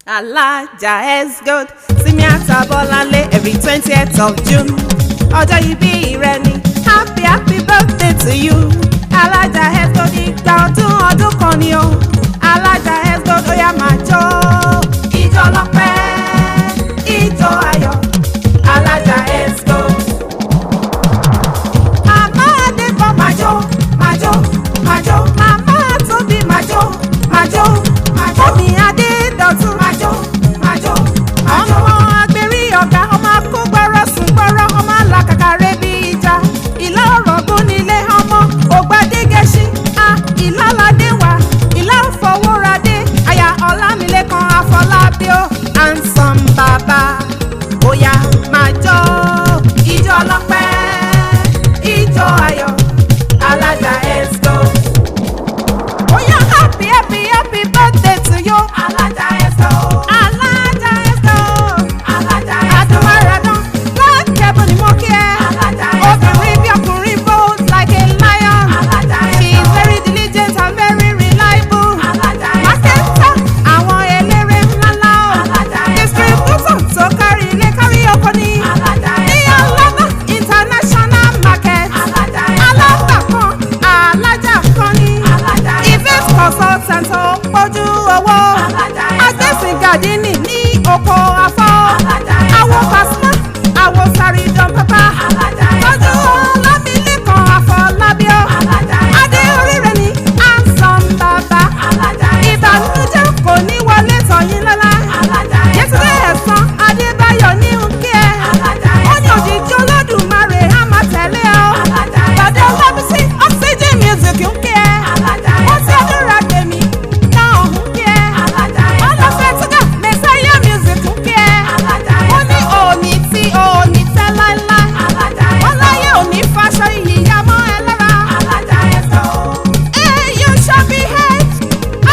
Alájà Esgold Simiata Bọ́láńlé every 20th of June. Ọjọ́ ìbí rẹ ni happy birthday to you. Alájà Esgold ìgbà ọdún kan ni o. Alájà Esgold ó yá máa jó. Ijó ọlọ́pẹ́, ijó ayọ̀. Alájà Esgold. Màmá Adébọ̀ máa jó, máa jó, máa jó. Màmá Tóbi máa jó, máa jó, máa jó. Omi Adédọ̀tún máa jó, máa jó, máa jó. Ọmọ agbérí ọ̀gá, ọmọ akógbọ́rọ̀ sùn gbọ́rọ̀, ọmọ alákàkà rẹ̀ bí ìjà. Ìlà ọ̀rọ̀gún nílé ọmọ ògbádégẹṣin. Ìlàládé wà, ìlà Fọwọ́radé. Aya Ọlámilékan Afọlábí ó handsome bàbá. Bóyá máa jó. Ijó ọlọ́pẹ́, ijó ayọ̀. Alájà Esgold. Bóyá happy birthday to you. Alájà Esgold. Alájà Esgold. Alájà Esgold. Àdúmọ̀ràdán lákẹ́bọ̀ ni mo kí ẹ. Alájà Esgold. Obìnrin bí ọkùnrin bold like a lion. Alájà Esgold. She is very diligent and very reliable. Alájà Esgold. Marketer àwọn eléré ńláńlá o. Alájà Esgold. Distributor tó kárí ilé kárí oko ni. Alájà Esgold. Ní Alaba international market. Alájà Esgold. Alágbàkan alájà kan ni. Alájà Esgold. Event consultant tó pójú owó. Alájà Esgold. Agbẹ́sìngàdínì ní oko afọ́. Alájà Esgold. Àwo Pasuma, àwo Sàrídán pápá. Alájà Esgold. Tọ́jú Ọlámilékan Afọlábí ó. Alájà Esgold. Adé orí rẹ̀ ní handsome bàbá. Alájà Esgold. Ìbànújẹ́ kò ní wọlé tọ̀yín lọ́la. Alájà Esgold. Yẹ́túndé ẹ̀sán Adébáyọ̀ ní nkí ẹ. Alájà Esgold. Ó ní òjìji Olódùmarè á máa tẹ̀lé ọ. Alájà Esgold. Bàdé Ọlábísí Oxygen Music nkí ẹ. Alájà Esgold. Ó ti àdúrà tèmi náà nkí ẹ. Alájà Esgold. Ọlọ́fẹ́ túgà Messiah Music nkí ẹ. Alájà Esgold. Ó ní òní tí òní tẹ́ láíláí. Alájà Esgold. Wọ́n láyé òní faṣọ iyì ya mọ́ ẹ lára. Alájà Esgold. Hey, you shall be head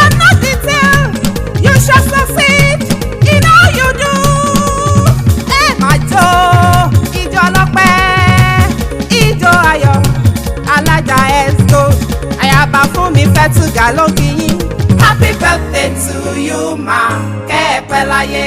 and not the tail. You shall succeed in all you do. Ẹ máa jó ijó ọlọ́pẹ́, ijó ayọ̀. Alájà Esgold. Àyàbá fún mi fẹ́ túgà ló kí yín. Happy birthday to you ma, kẹ́ ẹ pẹ́ láyé.